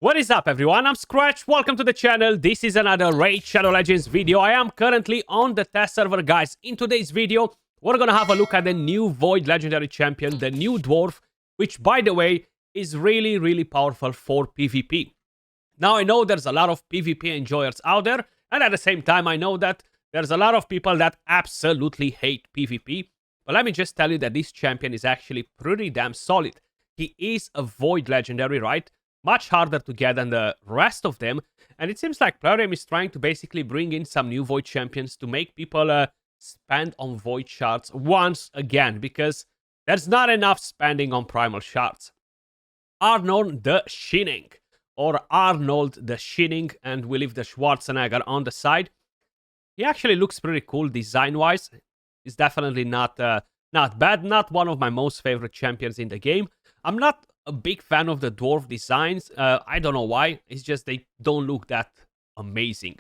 What is up, everyone? I'm Skratch. Welcome to the channel. This is another Raid Shadow Legends video. I am currently on the test server, guys. In today's video, we're gonna have a look at the new Void Legendary Champion, the new Dwarf, which, by the way, is really powerful for PvP. Now, I know there's a lot of PvP enjoyers out there, and at the same time, I know that there's a lot of people that absolutely hate PvP. But let me just tell you that this champion is actually pretty damn solid. He is a Void Legendary, right? Much harder to get than the rest of them, and it seems like Plarium is trying to basically bring in some new Void champions to make people spend on Void shards once again, because there's not enough spending on Primal shards. Arnorn the Shining, or Arnold the Shining, and we leave the Schwarzenegger on the side. He actually looks pretty cool design-wise. He's definitely not bad, not one of my most favorite champions in the game. I'm not a big fan of the dwarf designs. I don't know why. It's just they don't look that amazing.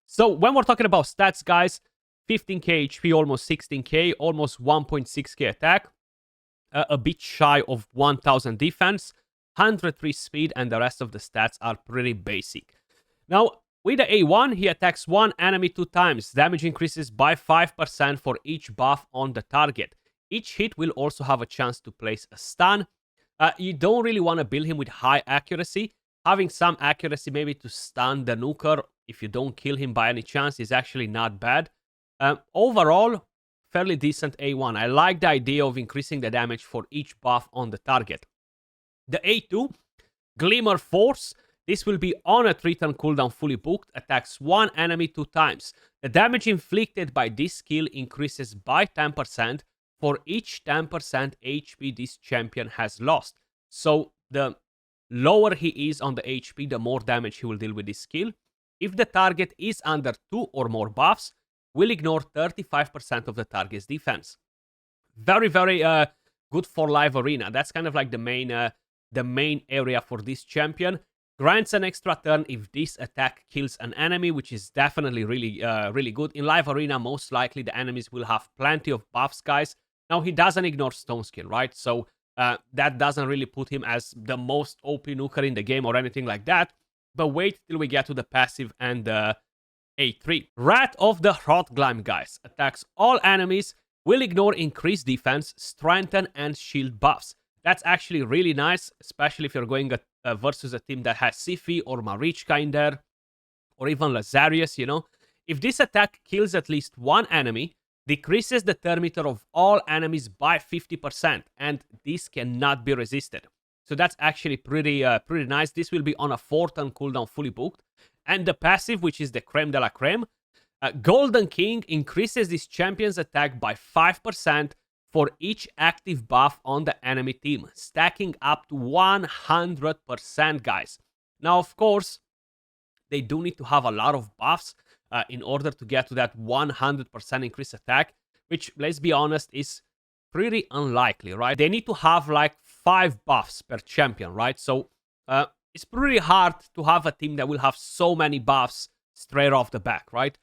So when we're talking about stats, guys, 15k HP, almost 16k, almost 1.6k attack, a bit shy of 1000 defense, 103 speed, and the rest of the stats are pretty basic. Now, with the A1, he attacks one enemy 2 times. Damage increases by 5% for each buff on the target. Each hit will also have a chance to place a stun. You don't really want to build him with high accuracy. Having some accuracy maybe to stun the nuker if you don't kill him by any chance is actually not bad. Overall, fairly decent A1. I like the idea of increasing the damage for each buff on the target. The A2, Glimmer Force. This will be on a 3-turn cooldown fully booked. Attacks one enemy 2 times. The damage inflicted by this skill increases by 10% for each 10% HP this champion has lost. So the lower he is on the HP, the more damage he will deal with this skill. If the target is under 2 or more buffs, will ignore 35% of the target's defense. Very good for live arena. That's kind of like the main area for this champion. Grants an extra turn if this attack kills an enemy, which is definitely really good. In live arena, most likely the enemies will have plenty of buffs, guys. Now, he doesn't ignore Stone Skin, right? So that doesn't really put him as the most OP nuker in the game or anything like that. But wait till we get to the passive and the A3. Wrath of the Hrothglime, guys. Attacks all enemies, will ignore increased defense, strengthen, and shield buffs. That's actually really nice, especially if you're going versus a team that has Siphi or Marichka in there, or even Lazarius, you know. If this attack kills at least one enemy, decreases the turn meter of all enemies by 50%, and this cannot be resisted. So that's actually pretty nice. This will be on a 4-turn cooldown fully booked. And the passive, which is the creme de la creme, Golden King increases this champion's attack by 5% for each active buff on the enemy team, stacking up to 100%, guys. Now, of course, they do need to have a lot of buffs in order to get to that 100% increase attack, which, let's be honest, is pretty unlikely, right? They need to have like 5 buffs per champion, right? So it's pretty hard to have a team that will have so many buffs straight off the back, right?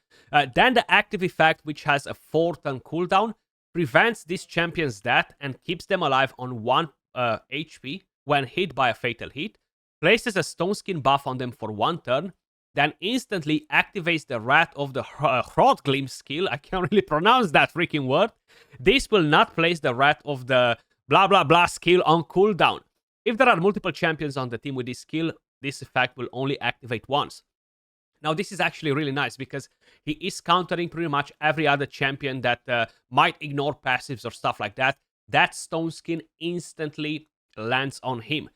Then the active effect, which has a 4-turn cooldown, prevents this champion's death and keeps them alive on 1 HP when hit by a fatal hit, places a Stone Skin buff on them for 1 turn, then instantly activates the Wrath of the Hrothglime skill. I can't really pronounce that freaking word. This will not place the Wrath of the blah blah blah skill on cooldown. If there are multiple champions on the team with this skill, this effect will only activate once. Now, this is actually really nice because he is countering pretty much every other champion that might ignore passives or stuff like that. That Stone Skin instantly lands on him.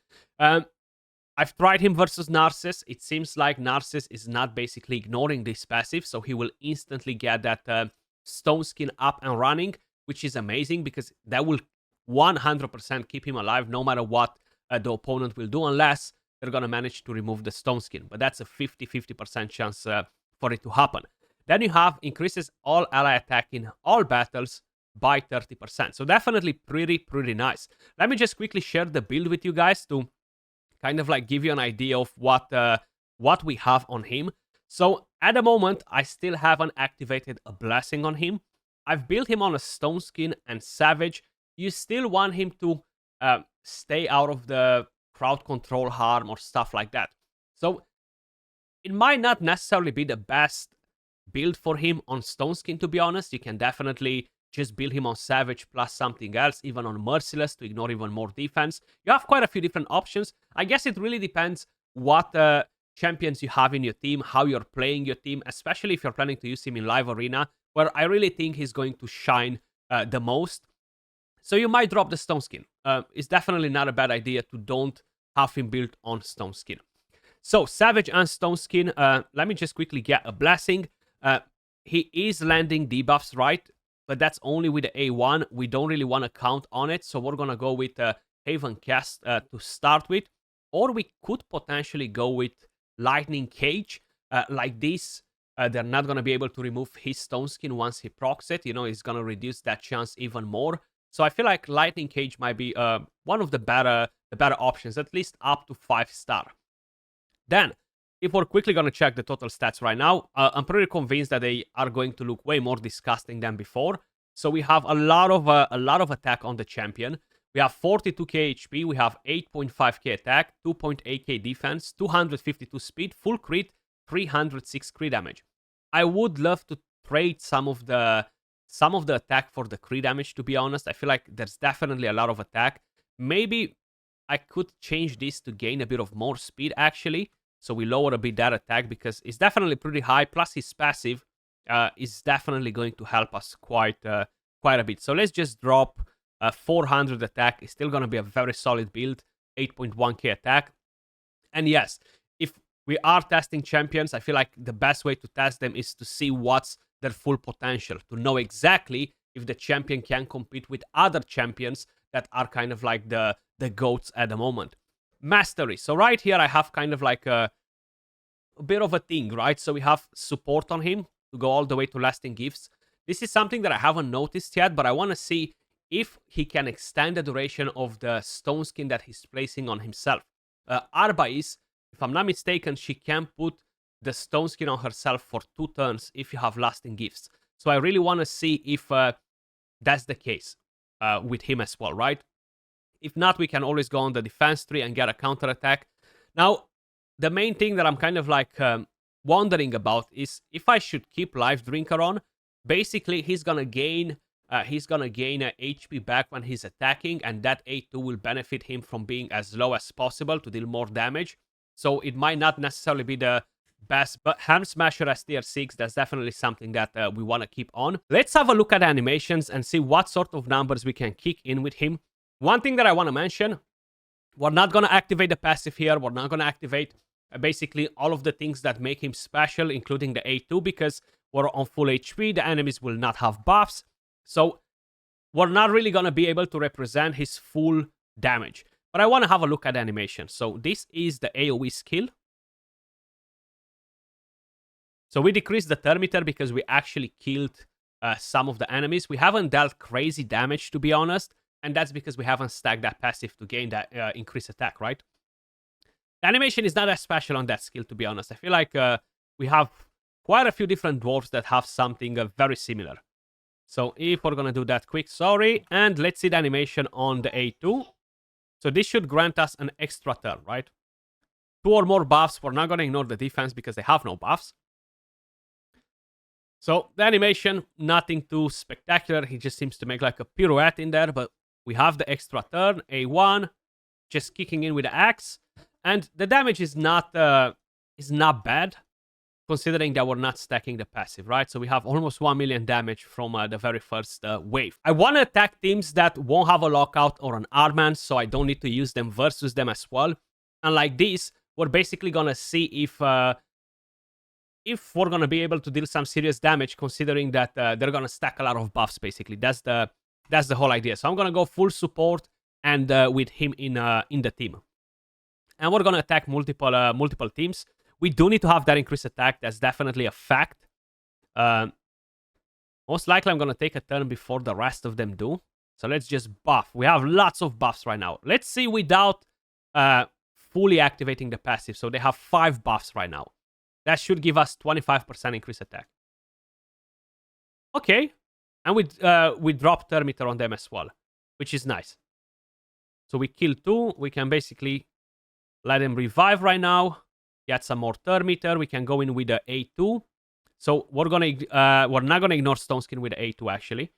I've tried him versus Narcissus. It seems like Narcissus is not basically ignoring this passive, so he will instantly get that Stone Skin up and running, which is amazing because that will 100% keep him alive no matter what the opponent will do, unless they're going to manage to remove the Stone Skin. But that's a 50% chance for it to happen. Then you have increases all ally attack in all battles by 30%. So definitely pretty nice. Let me just quickly share the build with you guys to kind of like give you an idea of what we have on him. So at the moment, I still haven't activated a blessing on him. I've built him on a Stone Skin and Savage. You still want him to stay out of the crowd control harm or stuff like that. So it might not necessarily be the best build for him on Stone Skin, to be honest. You can definitely just build him on Savage plus something else, even on Merciless to ignore even more defense. You have quite a few different options. I guess it really depends what champions you have in your team, how you're playing your team, especially if you're planning to use him in live arena, where I really think he's going to shine the most. So you might drop the Stone Skin. It's definitely not a bad idea to don't have him built on Stone Skin. So Savage and Stone Skin, let me just quickly get a Blessing. He is landing debuffs, right? But that's only with the A1. We don't really want to count on it, so we're going to go with Haven Cast to start with. Or we could potentially go with Lightning Cage. Like this, they're not going to be able to remove his Stone Skin once he procs it. You know, it's going to reduce that chance even more. So I feel like Lightning Cage might be one of the better options, at least up to 5-star. Then, if we're quickly going to check the total stats right now, I'm pretty convinced that they are going to look way more disgusting than before. So we have a lot of attack on the champion. We have 42k HP, we have 8.5k attack, 2.8k defense, 252 speed, full crit, 306 crit damage. I would love to trade some of the attack for the crit damage, to be honest. I feel like there's definitely a lot of attack. Maybe I could change this to gain a bit of more speed, actually. So we lower a bit that attack because it's definitely pretty high. Plus his passive is definitely going to help us quite a bit. So let's just drop 400 attack. It's still going to be a very solid build. 8.1k attack. And yes, if we are testing champions, I feel like the best way to test them is to see what's their full potential. To know exactly if the champion can compete with other champions that are kind of like the GOATs at the moment. Mastery. So right here, I have kind of like a bit of a thing, right? So we have support on him to go all the way to lasting gifts. This is something that I haven't noticed yet, but I want to see if he can extend the duration of the Stone Skin that he's placing on himself. Arbais, if I'm not mistaken, she can put the Stone Skin on herself for 2 turns if you have lasting gifts. So I really want to see if that's the case with him as well, right? If not, we can always go on the defense tree and get a counter attack. Now, the main thing that I'm kind of like wondering about is if I should keep Life Drinker on. Basically, he's gonna gain HP back when he's attacking, and that A2 will benefit him from being as low as possible to deal more damage. So it might not necessarily be the best, but Hand Smasher as tier 6, that's definitely something that we want to keep on. Let's have a look at animations and see what sort of numbers we can kick in with him. One thing that I want to mention, we're not going to activate the passive here. We're not going to activate basically all of the things that make him special, including the A2, because we're on full HP. The enemies will not have buffs. So we're not really going to be able to represent his full damage. But I want to have a look at the animation. So this is the AoE skill. So we decreased the turn meter because we actually killed some of the enemies. We haven't dealt crazy damage, to be honest. And that's because we haven't stacked that passive to gain that increased attack, right? The animation is not as special on that skill, to be honest. I feel like we have quite a few different dwarves that have something very similar. So if we're going to do that quick, sorry. And let's see the animation on the A2. So this should grant us an extra turn, right? 2 or more buffs. We're not going to ignore the defense because they have no buffs. So the animation, nothing too spectacular. He just seems to make like a pirouette in there, but we have the extra turn, A1, just kicking in with the axe. And the damage is not bad, considering that we're not stacking the passive, right? So we have almost 1 million damage from the very first wave. I want to attack teams that won't have a lockout or an Arnorn, so I don't need to use them versus them as well. And like this, we're basically going to see if we're going to be able to deal some serious damage, considering that they're going to stack a lot of buffs, basically. That's the whole idea. So I'm going to go full support and with him in the team. And we're going to attack multiple teams. We do need to have that increased attack. That's definitely a fact. Most likely I'm going to take a turn before the rest of them do. So let's just buff. We have lots of buffs right now. Let's see without fully activating the passive. So they have 5 buffs right now. That should give us 25% increased attack. Okay. And we drop turn meter on them as well, which is nice. So we kill 2. We can basically let them revive right now. get some more turn meter. We can go in with the A2. So we're not gonna ignore Stone Skin with the A2 actually.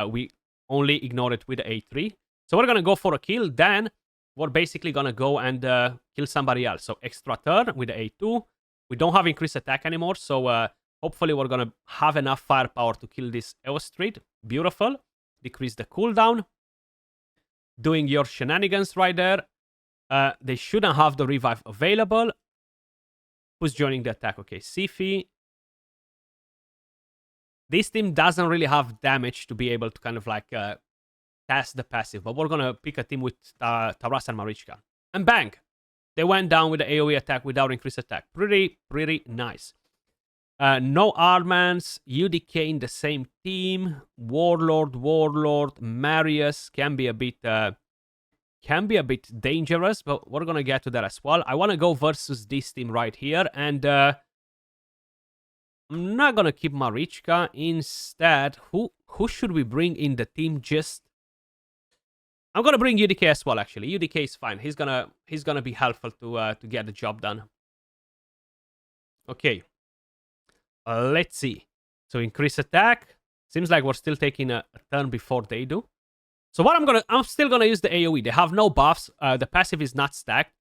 We only ignore it with the A3. So we're gonna go for a kill. Then we're basically gonna go and kill somebody else. So extra turn with the A2. We don't have increased attack anymore, so hopefully we're gonna have enough firepower to kill this Eostrid. Beautiful. Decrease the cooldown. Doing your shenanigans right there. They shouldn't have the revive available. Who's joining the attack? Okay, Sifi. This team doesn't really have damage to be able to kind of like test the passive, but we're gonna pick a team with Taras and Marichka. And bang! They went down with the AoE attack without increased attack. Pretty nice. No Armans, UDK in the same team. Warlord, Marius can be a bit dangerous, but we're gonna get to that as well. I want to go versus this team right here, and I'm not gonna keep Marichka. Instead, who should we bring in the team? I'm gonna bring UDK as well. Actually, UDK is fine. He's gonna be helpful to get the job done. Okay. Let's see. So increase attack. Seems like we're still taking a turn before they do. So what I'm still gonna use the AoE. They have no buffs. The passive is not stacked.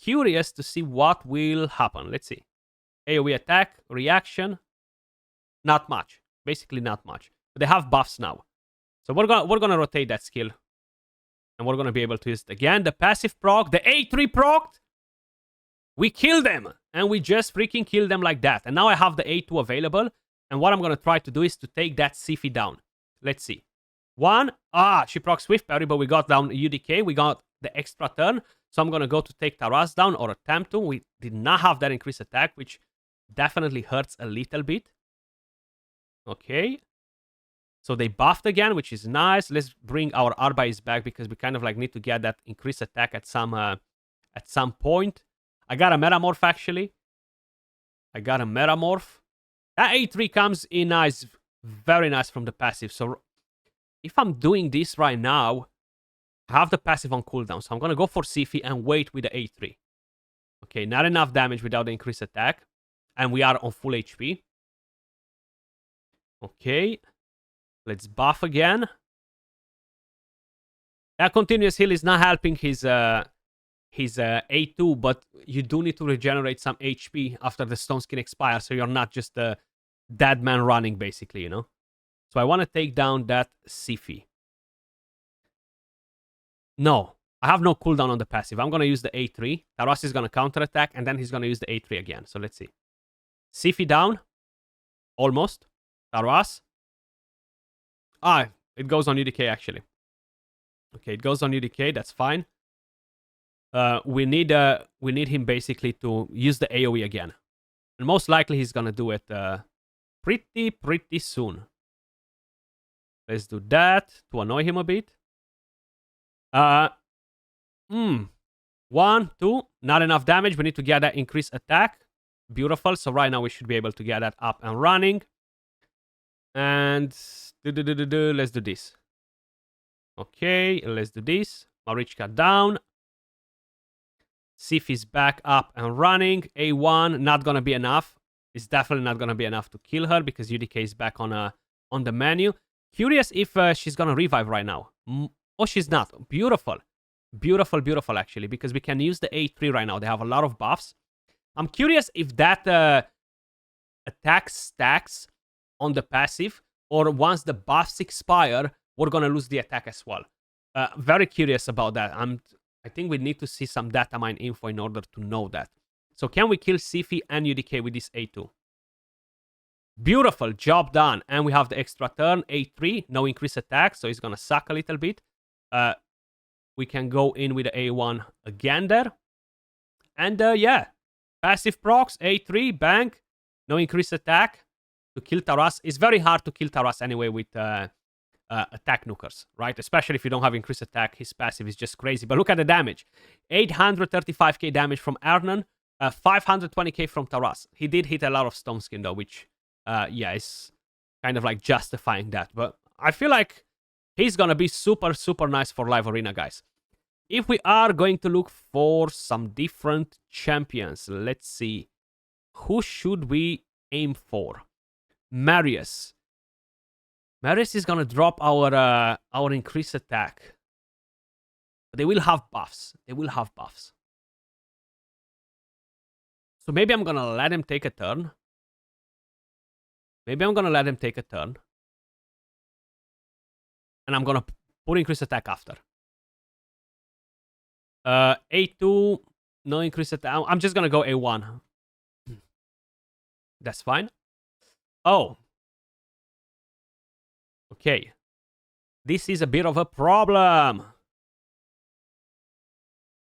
Curious to see what will happen. Let's see. AoE attack, reaction. Not much. Basically not much. But they have buffs now. So we're gonna rotate that skill. And we're gonna be able to use it again. The passive proc, the A3 proc. We kill them. And we just freaking kill them like that. And now I have the A2 available. And what I'm gonna try to do is to take that Sifi down. Let's see. One. She proc Swift Parry, but we got down UDK. We got the extra turn. So I'm gonna go to take Taras down, or attempt to. We did not have that increased attack, which definitely hurts a little bit. Okay. So they buffed again, which is nice. Let's bring our Arbais back because we kind of like need to get that increased attack at some point. I got a Metamorph actually. That A3 comes in nice, very nice from the passive. So if I'm doing this right now, I have the passive on cooldown. So I'm gonna go for Sifi and wait with the A3. Okay, not enough damage without the increased attack. And we are on full HP. Okay. Let's buff again. That continuous heal is not helping his A2, but you do need to regenerate some HP after the Stone Skin expires, so you're not just a dead man running, basically, you know? So I want to take down that Sifi. No, I have no cooldown on the passive. I'm going to use the A3. Taras is going to counterattack, and then he's going to use the A3 again. So let's see. Sifi down. Almost. Taras. It goes on UDK, actually. Okay, it goes on UDK. That's fine. We need him basically to use the AoE again. And most likely he's going to do it pretty soon. Let's do that to annoy him a bit. 1, 2. Not enough damage. We need to get that increased attack. Beautiful. So right now we should be able to get that up and running. And let's do this. Okay, let's do this. Marichka down. Sif is back up and running. A1, not gonna be enough. It's definitely not gonna be enough to kill her because UDK is back on the menu. Curious if she's gonna revive right now. Oh, she's not. Beautiful. Beautiful, actually, because we can use the A3 right now. They have a lot of buffs. I'm curious if that attack stacks on the passive, or once the buffs expire, we're gonna lose the attack as well. Very curious about that. I think we need to see some data mine info in order to know that. So can we kill Sifi and UDK with this A2? Beautiful, job done. And we have the extra turn, A3, no increased attack, so it's gonna suck a little bit. We can go in with the A1 again there. And yeah, passive procs, A3, bang, no increased attack to kill Taras. It's very hard to kill Taras anyway with attack nukers, right? Especially if you don't have increased attack, his passive is just crazy. But look at the damage. 835k damage from Arnorn, 520k from Taras. He did hit a lot of Stone Skin though, which, yeah, is kind of like justifying that. But I feel like he's gonna be super nice for Live Arena, guys. If we are going to look for some different champions, let's see. Who should we aim for? Marius. Marius is gonna drop our increased attack. But they will have buffs. They will have buffs. So maybe I'm gonna let him take a turn. Maybe I'm gonna let him take a turn. And I'm gonna put increased attack after. A2, no increased attack. I'm just gonna go A1. That's fine. Oh. Okay. This is a bit of a problem.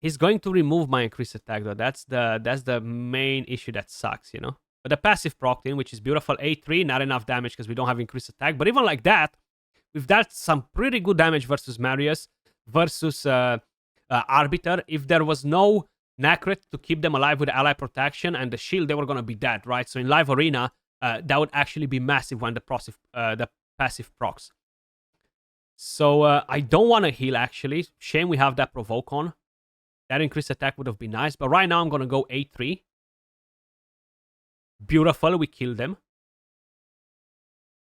He's going to remove my increased attack though. That's the main issue that sucks, you know. But the passive proc in, which is beautiful. A3, not enough damage because we don't have increased attack. But even like that, we've done some pretty good damage versus Marius, versus Arbiter. If there was no Nacret to keep them alive with ally protection and the shield, they were going to be dead, right? So in live arena, that would actually be massive when the passive procs. So I don't want to heal, actually. Shame we have that provoke on. That increased attack would have been nice. But right now I'm going to go A3. Beautiful, we killed him.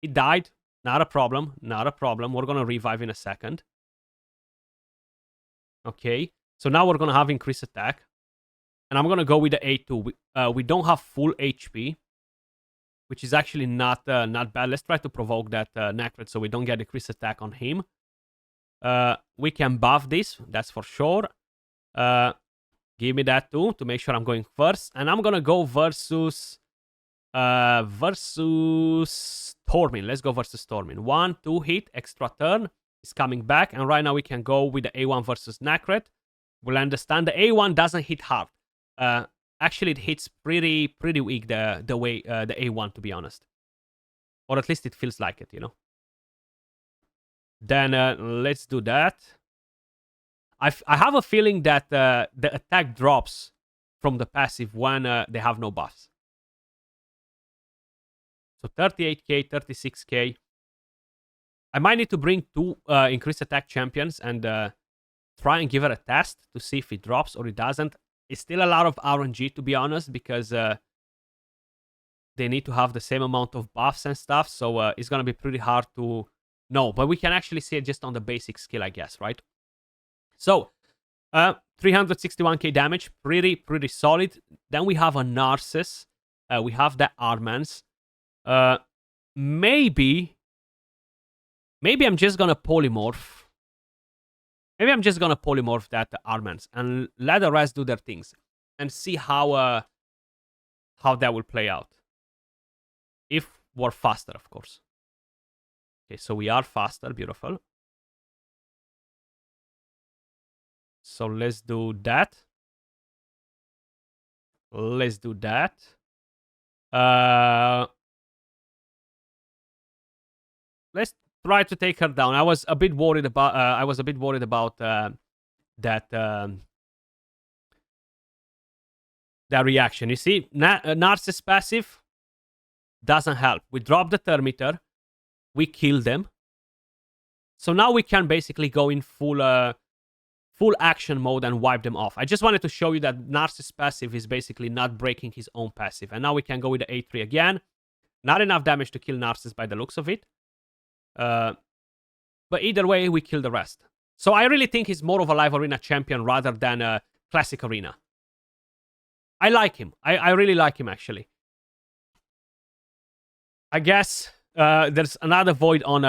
He died. Not a problem. Not a problem. We're going to revive in a second. Okay. So now we're going to have increased attack. And I'm going to go with the A2. We don't have full HP, which is actually not bad. Let's try to provoke that Nacret so we don't get increased attack on him. We can buff this. That's for sure. Give me that too to make sure I'm going first. And I'm going to go versus Stormin. Let's go versus Stormin. 1, 2 hit, extra turn. Is coming back. And right now we can go with the A1 versus Nacret. We'll understand the A1 doesn't hit hard. Actually, it hits pretty weak the way the A1, to be honest. Or at least it feels like it, you know. Then let's do that. I have a feeling that the attack drops from the passive when they have no buffs. So 38k, 36k. I might need to bring 2 increased attack champions and try and give it a test to see if it drops or it doesn't. It's still a lot of RNG, to be honest, because they need to have the same amount of buffs and stuff. So it's going to be pretty hard to know. But we can actually see it just on the basic skill, I guess, right? So 361k damage, pretty solid. Then we have a Narcissus. We have the Armans. Maybe I'm just gonna polymorph. Maybe I'm just gonna polymorph that Armans and let the rest do their things and see how that will play out. If we're faster, of course. Okay, so we are faster. Beautiful. So let's do that. Let's do that. Let's try to take her down. I was a bit worried about. That reaction. You see, Narcissus passive doesn't help. We drop the Thermiter. We kill them. So now we can basically go in full action mode and wipe them off. I just wanted to show you that Narcissus passive is basically not breaking his own passive. And now we can go with the A3 again. Not enough damage to kill Narcissus by the looks of it. But either way, we kill the rest. So I really think he's more of a live arena champion rather than a classic arena. I like him. I really like him, actually. I guess there's another void on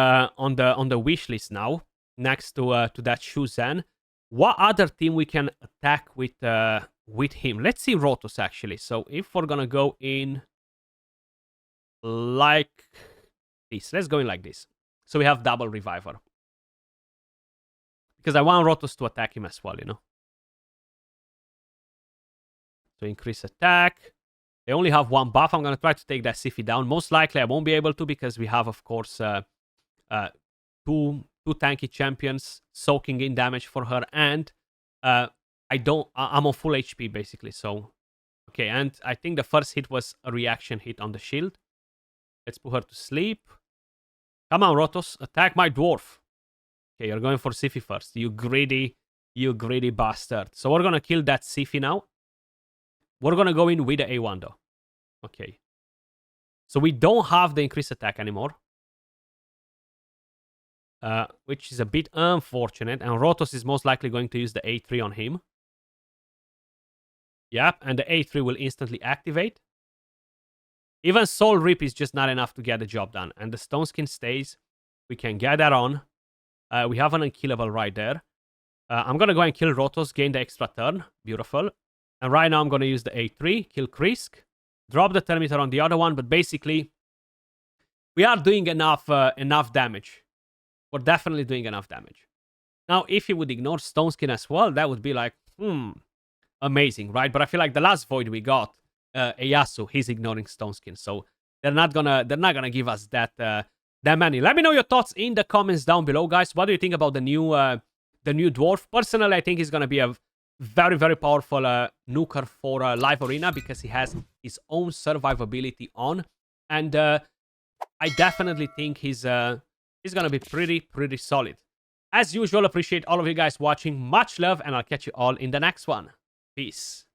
the wish list now, next to that Shuzan. What other team we can attack with him? Let's see Rotos, actually. So if we're gonna go in like this, let's go in like this. So we have double Reviver. Because I want Rotos to attack him as well, you know. So increase attack. They only have 1 buff. I'm going to try to take that Siphi down. Most likely I won't be able to because we have, of course, 2 tanky champions soaking in damage for her. And I'm on full HP, basically. So, okay. And I think the first hit was a reaction hit on the shield. Let's put her to sleep. Come on, Rotos. Attack my dwarf. Okay, you're going for Siphi first. You greedy You greedy bastard. So we're gonna kill that Sifi now. We're gonna go in with the A1 though. Okay. So we don't have the increased attack anymore. Which is a bit unfortunate. And Rotos is most likely going to use the A3 on him. Yep, and the A3 will instantly activate. Even Soul Rip is just not enough to get the job done. And the Stone Skin stays. We can get that on. We have an unkillable right there. I'm going to go and kill Rotos, gain the extra turn. Beautiful. And right now I'm going to use the A3, kill Krisk. Drop the Thermitor on the other one, but basically, we are doing enough damage. We're definitely doing enough damage. Now, if he would ignore Stone Skin as well, that would be like, amazing, right? But I feel like the last Void we got, Eyasu, he's ignoring Stone Skin, so they're not gonna give us that many. Let me know your thoughts in the comments down below, guys. What do you think about the new dwarf? Personally, I think he's gonna be a very, very powerful nuker for Live Arena because he has his own survivability on, and I definitely think he's gonna be pretty solid. As usual, appreciate all of you guys watching. Much love, and I'll catch you all in the next one. Peace.